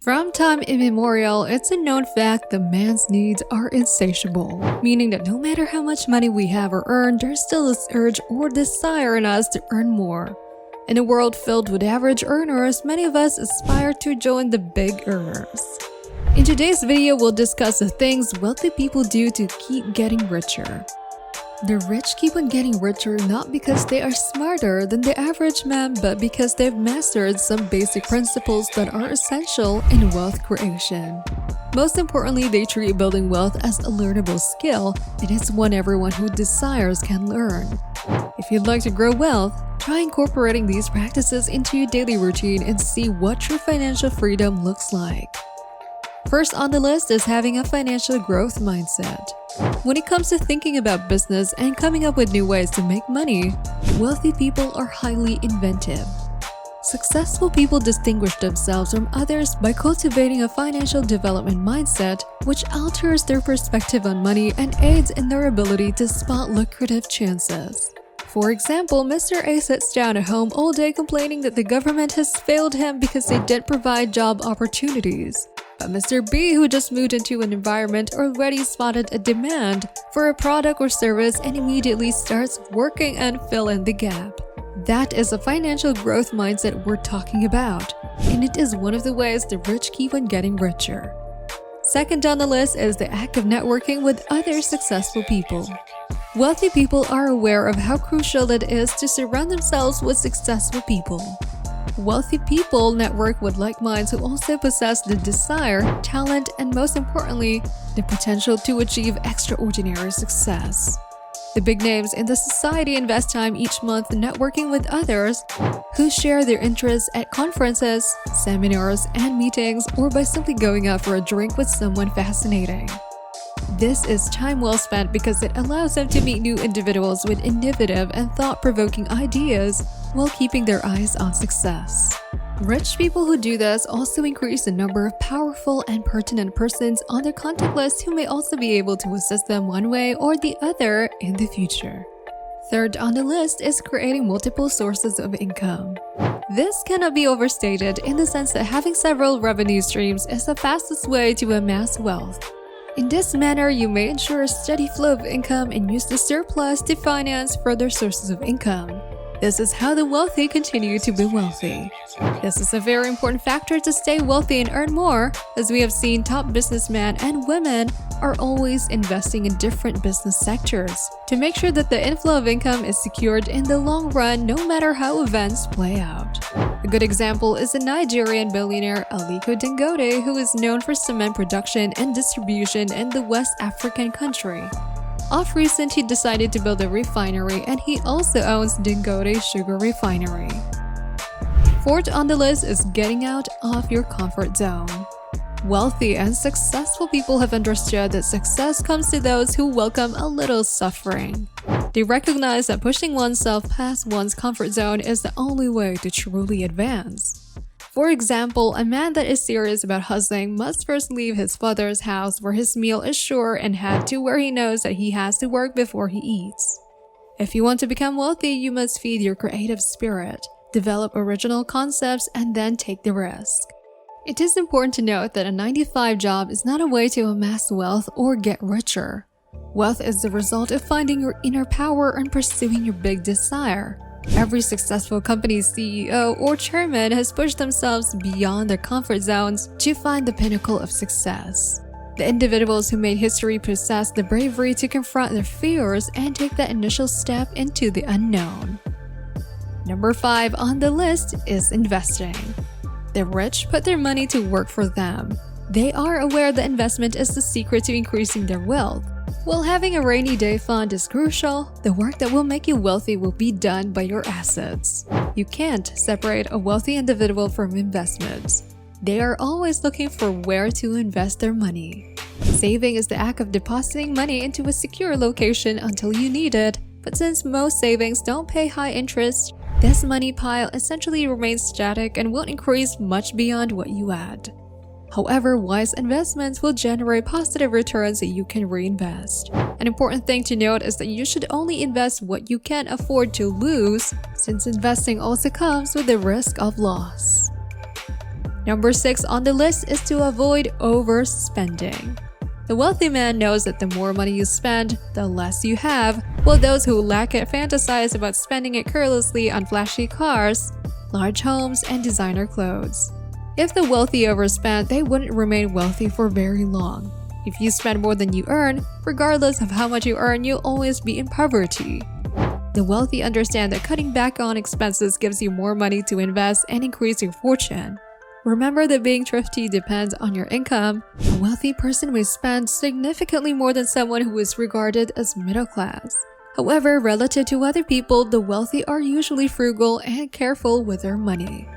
From time immemorial, it's a known fact that man's needs are insatiable, meaning that no matter how much money we have or earn, there's still this urge or desire in us to earn more. In a world filled with average earners, many of us aspire to join the big earners. In today's video, we'll discuss the things wealthy people do to keep getting richer. The rich keep on getting richer not because they are smarter than the average man, but because they've mastered some basic principles that are essential in wealth creation. Most importantly, they treat building wealth as a learnable skill. It is one everyone who desires can learn. If you'd like to grow wealth, try incorporating these practices into your daily routine and see what true financial freedom looks like. First on the list is having a financial growth mindset. When it comes to thinking about business and coming up with new ways to make money, wealthy people are highly inventive. Successful people distinguish themselves from others by cultivating a financial development mindset, which alters their perspective on money and aids in their ability to spot lucrative chances. For example, Mr. A sits down at home all day complaining that the government has failed him because they didn't provide job opportunities. But Mr. B, who just moved into an environment, already spotted a demand for a product or service and immediately starts working and fill in the gap. That is a financial growth mindset we're talking about, and it is one of the ways the rich keep on getting richer. Second on the list is the act of networking with other successful people. Wealthy people are aware of how crucial it is to surround themselves with successful people. Wealthy people network with like minds who also possess the desire, talent, and most importantly, the potential to achieve extraordinary success. The big names in the society invest time each month networking with others who share their interests at conferences, seminars, and meetings, or by simply going out for a drink with someone fascinating. This is time well spent because it allows them to meet new individuals with innovative and thought-provoking ideas while keeping their eyes on success. Rich people who do this also increase the number of powerful and pertinent persons on their contact list who may also be able to assist them one way or the other in the future. Third on the list is creating multiple sources of income. This cannot be overstated in the sense that having several revenue streams is the fastest way to amass wealth. In this manner, you may ensure a steady flow of income and use the surplus to finance further sources of income. This is how the wealthy continue to be wealthy. This is a very important factor to stay wealthy and earn more, as we have seen top businessmen and women are always investing in different business sectors to make sure that the inflow of income is secured in the long run no matter how events play out. A good example is the Nigerian billionaire Aliko Dangote, who is known for cement production and distribution in the West African country. Of recent, he decided to build a refinery, and he also owns Dangote Sugar Refinery. Fourth on the list is getting out of your comfort zone. Wealthy and successful people have understood that success comes to those who welcome a little suffering. They recognize that pushing oneself past one's comfort zone is the only way to truly advance. For example, a man that is serious about hustling must first leave his father's house where his meal is sure and head to where he knows that he has to work before he eats. If you want to become wealthy, you must feed your creative spirit, develop original concepts, and then take the risk. It is important to note that a 9-to-5 job is not a way to amass wealth or get richer. Wealth is the result of finding your inner power and pursuing your big desire. Every successful company's CEO or chairman has pushed themselves beyond their comfort zones to find the pinnacle of success. The individuals who made history possess the bravery to confront their fears and take that initial step into the unknown. Number 5 on the list is investing. The rich put their money to work for them. They are aware that investment is the secret to increasing their wealth. While having a rainy day fund is crucial, the work that will make you wealthy will be done by your assets. You can't separate a wealthy individual from investments. They are always looking for where to invest their money. Saving is the act of depositing money into a secure location until you need it, but since most savings don't pay high interest, this money pile essentially remains static and won't increase much beyond what you add. However, wise investments will generate positive returns that you can reinvest. An important thing to note is that you should only invest what you can afford to lose, since investing also comes with the risk of loss. Number 6 on the list is to avoid overspending. The wealthy man knows that the more money you spend, the less you have, while those who lack it fantasize about spending it carelessly on flashy cars, large homes, and designer clothes. If the wealthy overspend, they wouldn't remain wealthy for very long. If you spend more than you earn, regardless of how much you earn, you'll always be in poverty. The wealthy understand that cutting back on expenses gives you more money to invest and increase your fortune. Remember that being thrifty depends on your income. A wealthy person may spend significantly more than someone who is regarded as middle class. However, relative to other people, the wealthy are usually frugal and careful with their money.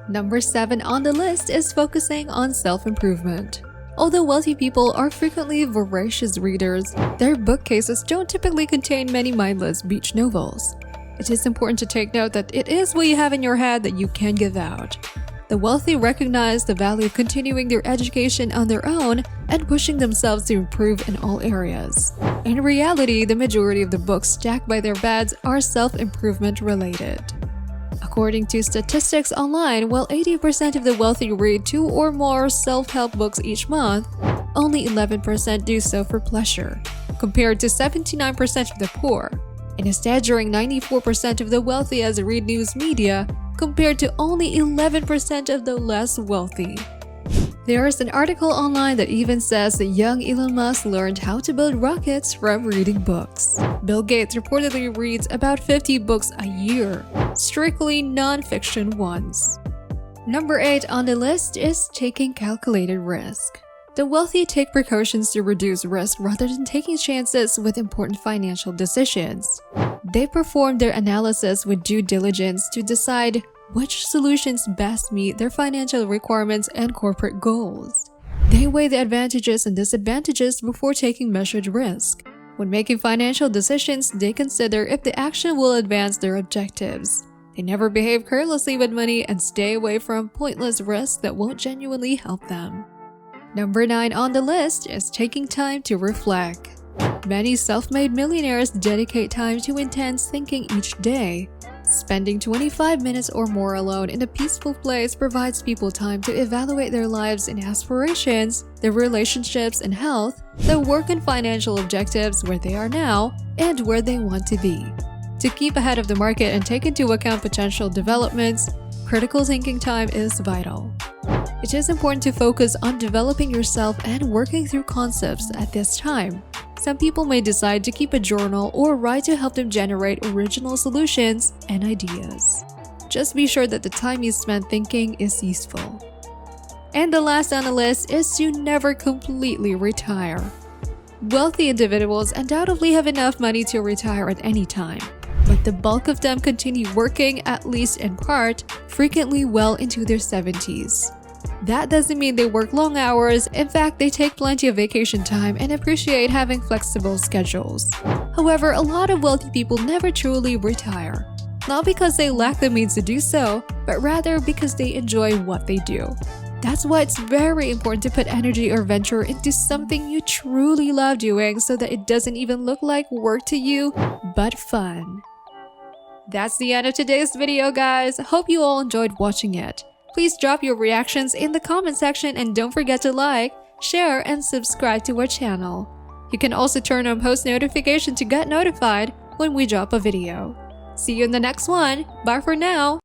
Number 7 on the list is focusing on self-improvement. Although wealthy people are frequently voracious readers, their bookcases don't typically contain many mindless beach novels. It is important to take note that it is what you have in your head that you can give out. The wealthy recognize the value of continuing their education on their own and pushing themselves to improve in all areas. In reality, the majority of the books stacked by their beds are self-improvement related. According to statistics online, while 80% of the wealthy read 2 or more self-help books each month, only 11% do so for pleasure, compared to 79% of the poor. And a staggering 94% of the wealthy read news media, compared to only 11% of the less wealthy. There is an article online that even says that young Elon Musk learned how to build rockets from reading books. Bill Gates reportedly reads about 50 books a year, strictly non-fiction ones. Number 8 on the list is taking calculated risk. The wealthy take precautions to reduce risk rather than taking chances with important financial decisions. They perform their analysis with due diligence to decide which solutions best meet their financial requirements and corporate goals. They weigh the advantages and disadvantages before taking measured risk. When making financial decisions, they consider if the action will advance their objectives. They never behave carelessly with money and stay away from pointless risks that won't genuinely help them. Number 9 on the list is taking time to reflect. Many self-made millionaires dedicate time to intense thinking each day. Spending 25 minutes or more alone in a peaceful place provides people time to evaluate their lives and aspirations, their relationships and health, their work and financial objectives, where they are now, and where they want to be. To keep ahead of the market and take into account potential developments, critical thinking time is vital. It is important to focus on developing yourself and working through concepts at this time. Some people may decide to keep a journal or write to help them generate original solutions and ideas. Just be sure that the time you spend thinking is useful. And the last on the list is to never completely retire. Wealthy individuals undoubtedly have enough money to retire at any time, but the bulk of them continue working, at least in part, frequently well into their 70s. That doesn't mean they work long hours. In fact, they take plenty of vacation time and appreciate having flexible schedules. However, a lot of wealthy people never truly retire. Not because they lack the means to do so, but rather because they enjoy what they do. That's why it's very important to put energy or venture into something you truly love doing so that it doesn't even look like work to you, but fun. That's the end of today's video, guys. Hope you all enjoyed watching it. Please drop your reactions in the comment section and don't forget to like, share, and subscribe to our channel. You can also turn on post notification to get notified when we drop a video. See you in the next one. Bye for now.